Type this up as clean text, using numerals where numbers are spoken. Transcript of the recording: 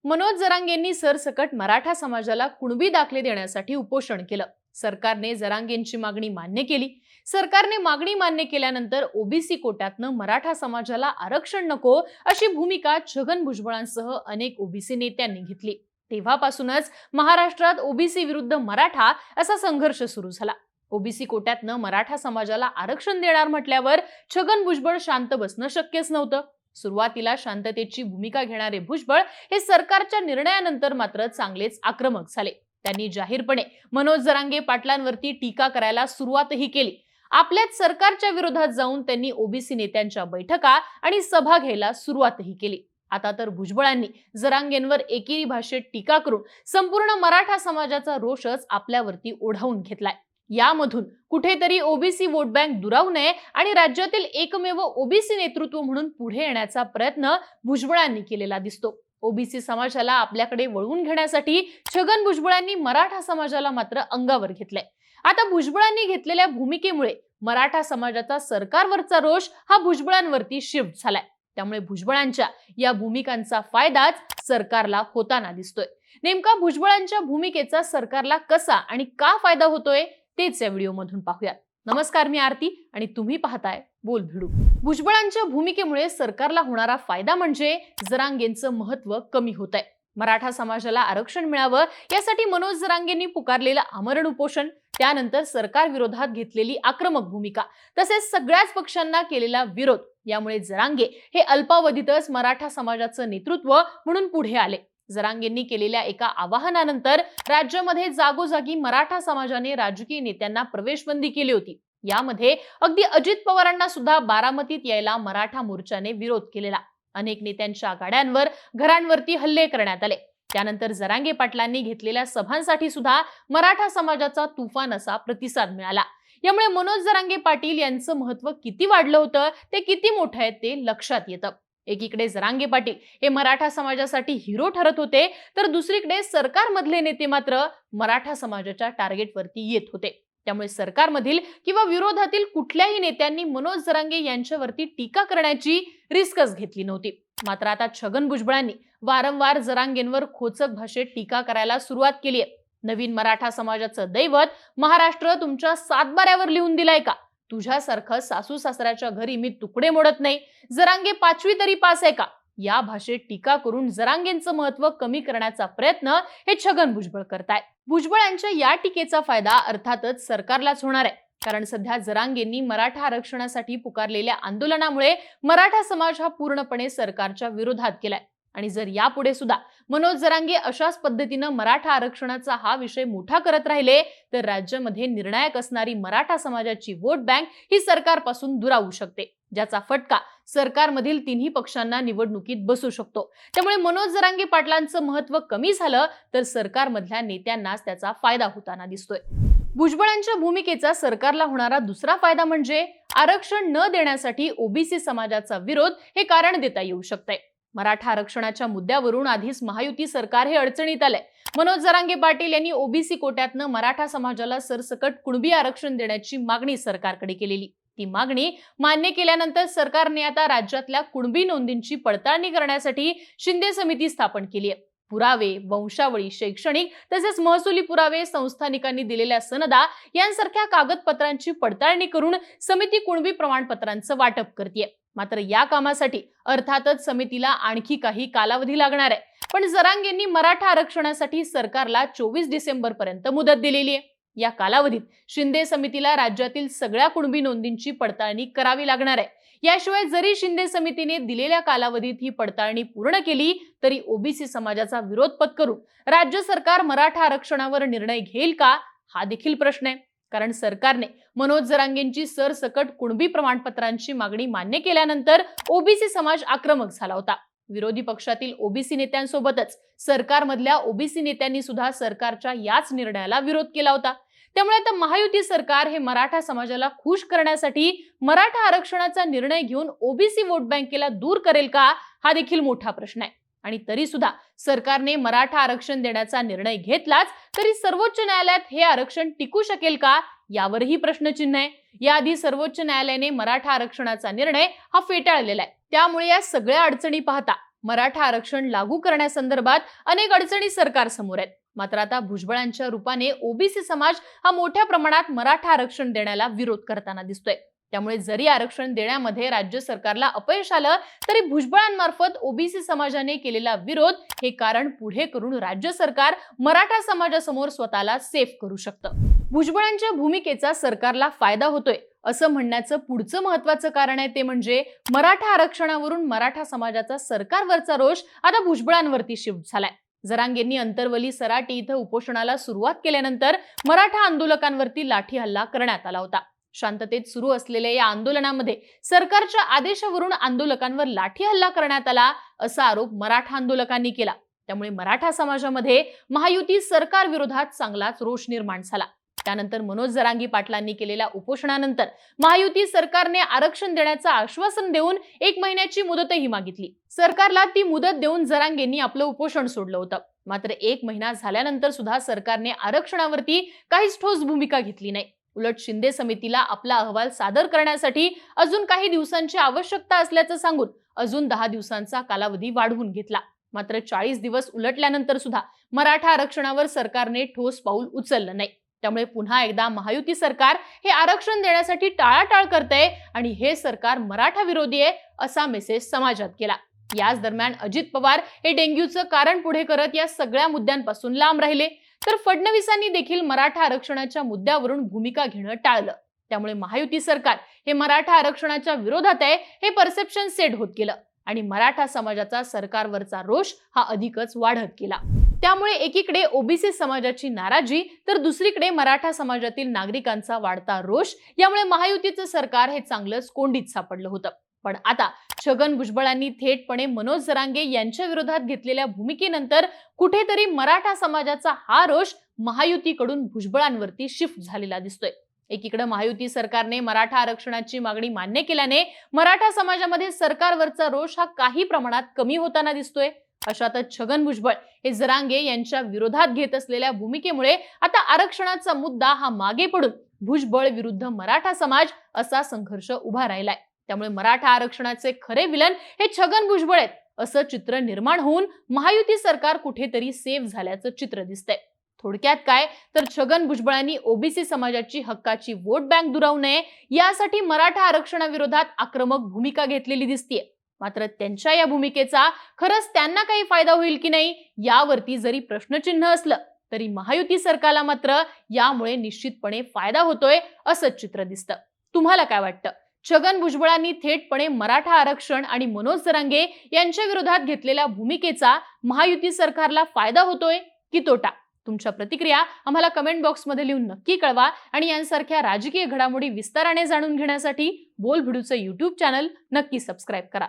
मनोज जरांगेंनी सरसकट मराठा समाजाला कुणबी दाखले देण्यासाठी उपोषण केलं। सरकारने जरांगेंची मागणी मान्य केली। सरकारने मागणी मान्य केल्यानंतर ओबीसी कोट्यातनं मराठा समाजाला आरक्षण नको अशी भूमिका छगन भुजबळांसह अनेक ओबीसी नेत्यांनी घेतली। तेव्हापासूनच महाराष्ट्रात ओबीसी विरुद्ध मराठा असा संघर्ष सुरू झाला। ओबीसी कोट्यातनं मराठा समाजाला आरक्षण देणार म्हटल्यावर छगन भुजबळ शांत बसणं शक्यच नव्हतं। सुरुवातीला शांततेची भूमिका घेणारे भुजबळ हे सरकारच्या निर्णयानंतर मात्र चांगलेच आक्रमक झाले। त्यांनी जाहीरपणे मनोज जरांगे पाटलांवरती टीका करायला सुरुवातही केली। आपल्याच सरकारच्या विरोधात जाऊन त्यांनी ओबीसी नेत्यांच्या बैठका आणि सभा घ्यायला सुरुवातही केली। आता तर भुजबळांनी जरांगेंवर एकेरी भाषेत टीका करून संपूर्ण मराठा समाजाचा रोषच आपल्यावरती ओढावून घेतलाय। यामधून कुठेतरी ओबीसी वोट बँक दुरावू नये आणि राज्यातील एकमेव ओबीसी नेतृत्व म्हणून पुढे येण्याचा प्रयत्न भुजबळांनी केलेला दिसतो। ओबीसी समाजाला आपल्याकडे वळवून घेण्यासाठी छगन भुजबळांनी मराठा समाजाला मात्र अंगावर घेतलंय। आता भुजबळांनी घेतलेल्या भूमिकेमुळे मराठा समाजाचा सरकारवरचा रोष हा भुजबळांवरती शिफ्ट झालाय। त्यामुळे भुजबळांच्या या भूमिकांचा फायदाच सरकारला होताना दिसतोय। नेमका भुजबळांच्या भूमिकेचा सरकारला कसा आणि का फायदा होतोय तेच या व्हिडिओ मधून पाहूयात। नमस्कार, मी आरती आणि तुम्ही पाहताय बोल भिडू। भुजबळांच्या भूमिकेमुळे सरकारला होणारा फायदा म्हणजे जरांगेंचं महत्त्व कमी होत आहे। मराठा समाजाला आरक्षण मिळावं यासाठी मनोज जरांगेंनी पुकारलेलं आमरण उपोषण, त्यानंतर सरकार विरोधात घेतलेली आक्रमक भूमिका, तसेच सगळ्याच पक्षांना केलेला विरोध, यामुळे जरांगे हे अल्पावधीतच मराठा समाजाचं नेतृत्व म्हणून पुढे आले। जरांगेंनी केलेल्या एका आवाहनानंतर राज्यामध्ये जागोजागी मराठा समाजाने राजकीय नेत्यांना प्रवेशबंदी केली होती। यामध्ये अगदी अजित पवारांना सुद्धा बारामतीत यायला मराठा मोर्चाने विरोध केलेला। अनेक नेत्यांच्या गाड्यांवर, घरांवरती हल्ले करण्यात आले। त्यानंतर जरांगे पाटलांनी घेतलेल्या सभांसाठी सुद्धा मराठा समाजाचा तुफान असा प्रतिसाद मिळाला। यामुळे मनोज जरांगे पाटील यांचं महत्त्व किती वाढलं होतं, ते किती मोठं आहे ते लक्षात येतं। एकीकडे जरांगे पाटील हे मराठा समाजासाठी हिरो ठरत होते, तर दुसरीकडे सरकारमधले नेते मात्र मराठा समाजाच्या टार्गेटवरती येत होते। त्यामुळे सरकारमधील किंवा विरोधातील कुठल्याही नेत्यांनी मनोज जरांगे यांच्यावरती टीका करण्याची रिस्कच घेतली नव्हती। मात्र आता छगन भुजबळांनी वारंवार जरांगेंवर खोचक भाषेत टीका करायला सुरुवात केली आहे। नवीन मराठा समाजाचं दैवत महाराष्ट्र तुमच्या सातबाऱ्यावर लिहून दिलाय का? तुझ्यासारखं सासू सासऱ्याच्या घरी मी तुकडे मोडत नाही, जरांगे 5वी तरी पास आहे का? या भाषेत टीका करून जरांगेंचं महत्त्व कमी करण्याचा प्रयत्न हे छगन भुजबळ करतायत। भुजबळांच्या या टीकेचा फायदा अर्थातच सरकारलाच होणार आहे, कारण सध्या जरांगेंनी मराठा आरक्षणासाठी पुकारलेल्या आंदोलनामुळे मराठा समाज हा पूर्णपणे सरकारच्या विरोधात गेलाय। आणि जर यापुढे सुद्धा मनोज जरांगे अशाच पद्धतीनं मराठा आरक्षणाचा हा विषय मोठा करत राहिले, तर राज्यामध्ये निर्णायक असणारी मराठा समाजाची वोट बँक ही सरकारपासून दुरावू शकते, ज्याचा फटका सरकारमधील तिन्ही पक्षांना निवडणुकीत बसू शकतो। त्यामुळे मनोज जरांगे पाटलांचं महत्त्व कमी झालं तर सरकारमधल्या नेत्यांनाच त्याचा फायदा होताना दिसतोय। भुजबळांच्या भूमिकेचा सरकारला होणारा दुसरा फायदा म्हणजे आरक्षण न देण्यासाठी ओबीसी समाजाचा विरोध हे कारण देता येऊ शकते। मराठा आरक्षणाच्या मुद्द्यावरून आधीच महायुती सरकार हे अडचणीत आलंय। मनोज जरांगे पाटील यांनी ओबीसी कोट्यातनं मराठा समाजाला सरसकट कुणबी आरक्षण देण्याची मागणी सरकारकडे केलेली। ती मागणी मान्य केल्यानंतर सरकारने आता राज्यातल्या कुणबी नोंदींची पडताळणी करण्यासाठी शिंदे समिती स्थापन केली आहे। पुरावे, वंशावळी, शैक्षणिक तसेच महसुली पुरावे, संस्थानिकांनी दिलेल्या सनदा यांसारख्या कागदपत्रांची पडताळणी करून समिती कुणबी प्रमाणपत्रांचं वाटप करते। मात्र या कामासाठी अर्थातच समितीला आणखी काही कालावधी लागणार आहे। पण जरांगेंनी मराठा आरक्षणासाठी सरकारला 24 डिसेंबर पर्यंत मुदत दिलेली आहे। या कालावधीत शिंदे समितीला राज्यातील सगळ्या कुणबी नोंदींची पडताळणी करावी लागणार आहे। याशिवाय जरी शिंदे समितीने दिलेल्या कालावधीत ही पडताळणी पूर्ण केली तरी ओबीसी समाजाचा विरोध पत्करून राज्य सरकार मराठा आरक्षणावर निर्णय घेईल का, हा देखील प्रश्न आहे। कारण सरकारने मनोज जरांगेंची सरसकट कुणबी प्रमाणपत्रांची मागणी मान्य केल्यानंतर ओबीसी समाज आक्रमक झाला होता। विरोधी पक्षातील ओबीसी नेत्यांसोबतच सरकारमधल्या ओबीसी नेत्यांनी सुद्धा सरकारच्या याच निर्णयाला विरोध केला होता। त्यामुळे आता महायुती सरकार हे मराठा समाजाला खुश करण्यासाठी मराठा आरक्षणाचा निर्णय घेऊन ओबीसी वोट बँकेला दूर करेल का, हा देखील मोठा प्रश्न आहे। आणि तरी सुद्धा सरकारने मराठा आरक्षण देण्याचा निर्णय घेतलाच तरी सर्वोच्च न्यायालयात हे आरक्षण टिकू शकेल का, यावरही प्रश्नचिन्ह आहे। याआधी सर्वोच्च न्यायालयाने मराठा आरक्षणाचा निर्णय हा फेटाळलेला आहे। त्यामुळे या सगळ्या अडचणी पाहता मराठा आरक्षण लागू करण्यासंदर्भात अनेक अडचणी सरकार समोर आहेत. मात्र आता भुजबळांच्या रूपाने ओबीसी समाज हा मोठ्या प्रमाणात मराठा आरक्षण देण्याला विरोध करताना दिसतोय. त्यामुळे जरी आरक्षण देण्यामध्ये राज्य सरकारला अपयश आलं तरी भुजबळांमार्फत ओबीसी समाजाने केलेला विरोध हे कारण पुढे करून राज्य सरकार मराठा समाजासमोर स्वतःला सेफ करू शकतं. भुजबळांच्या भूमिकेचा सरकारला फायदा होतोय असं म्हणण्याचं पुढचं महत्त्वाचं कारण आहे ते म्हणजे मराठा आरक्षणावरून मराठा समाजाचा सरकारवरचा रोष आता भुजबळांवरती शिफ्ट झालाय. जरांगेंनी अंतरवली सराटी इथं उपोषणाला सुरुवात केल्यानंतर मराठा आंदोलकांवरती लाठी हल्ला करण्यात आला होता. शांततेत सुरू असलेल्या या आंदोलनामध्ये सरकारच्या आदेशावरून आंदोलकांवर लाठी हल्ला करण्यात आला असा आरोप मराठा आंदोलकांनी केला. त्यामुळे मराठा समाजामध्ये महायुती सरकार विरोधात चांगलाच रोष निर्माण झाला. त्यानंतर मनोज जरांगी पाटलांनी केलेल्या उपोषणानंतर महायुती सरकारने आरक्षण देण्याचं आश्वासन देऊन 1 महिन्याची मुदतही मागितली. सरकारला ती मुदत देऊन जरांगेंनी आपलं उपोषण सोडलं होतं. मात्र 1 महिना झाल्यानंतर सुद्धा सरकारने आरक्षणावरती काहीच ठोस भूमिका घेतली नाही. उलट शिंदे समितीला आपला अहवाल सादर करण्यासाठी अजून काही दिवसांची आवश्यकता असल्याचं सांगून अजून 10 दिवसांचा कालावधी वाढवून घेतला. मात्र 40 दिवस उलटल्यानंतर सुद्धा मराठा आरक्षणावर सरकारने ठोस पाऊल उचललं नाही. त्यामुळे पुन्हा एकदा महायुती सरकार हे आरक्षण देण्यासाठी टाळाटाळ करतंय आणि हे सरकार मराठा विरोधी आहे असा मेसेज समाजात गेला. याच दरम्यान अजित पवार हे डेंग्यूचं कारण पुढे करत या सगळ्या मुद्द्यांपासून लांब राहिले. तर फडणवीसांनी देखील मराठा आरक्षणाच्या मुद्द्यावरून भूमिका घेणं टाळलं. त्यामुळे महायुती सरकार हे मराठा आरक्षणाच्या विरोधात आहे हे परसेप्शन सेट होत गेलं आणि मराठा समाजाचा सरकारवरचा रोष हा अधिकच वाढत गेला. त्यामुळे एकीकडे ओबीसी समाजाची नाराजी तर दुसरीकडे मराठा समाजातील नागरिकांचा वाढता रोष यामुळे महायुतीचं सरकार हे चांगलंच कोंडीत सापडलं होतं. पण आता छगन भुजबळांनी थेटपणे मनोज जरांगे यांच्या विरोधात घेतलेल्या भूमिकेनंतर कुठेतरी मराठा समाजाचा हा रोष महायुतीकडून भुजबळांवरती शिफ्ट झालेला दिसतोय. एकीकडे महायुती सरकारने मराठा आरक्षणाची मागणी मान्य केल्याने मराठा समाजामध्ये सरकारवरचा रोष हा काही प्रमाणात कमी होताना दिसतोय. अशातच छगन भुजबळ हे जरांगे यांच्या विरोधात घेत असलेल्या भूमिकेमुळे आता आरक्षणाचा मुद्दा हा मागे पडून भुजबळ विरुद्ध मराठा समाज असा संघर्ष उभा राहिलाय. त्यामुळे मराठा आरक्षणाचे खरे विलन हे छगन भुजबळ आहेत असं चित्र निर्माण होऊन महायुती सरकार कुठेतरी सेफ झाल्याचं चित्र दिसतंय. थोडक्यात काय तर छगन भुजबळांनी ओबीसी समाजाची हक्काची वोट बँक दुरावू नये यासाठी मराठा आरक्षणाविरोधात आक्रमक भूमिका घेतलेली दिसतीये. मात्र त्यांच्या या भूमिकेचा खरंच त्यांना काही फायदा होईल की नाही यावरती जरी प्रश्नचिन्ह असलं तरी महायुती सरकारला मात्र यामुळे निश्चितपणे फायदा होतोय असं चित्र दिसतं. तुम्हाला काय वाटतं? छगन भुजबळांनी थेटपणे मराठा आरक्षण आणि मनोज जरांगे यांच्या विरोधात घेतलेल्या भूमिकेचा महायुती सरकारला फायदा होतोय की तोटा? तुमच्या प्रतिक्रिया आम्हाला कमेंट बॉक्समध्ये लिहून नक्की कळवा आणि यांसारख्या राजकीय घडामोडी विस्ताराने जाणून घेण्यासाठी बोलभिडूचं YouTube चॅनल नक्की सबस्क्राईब करा.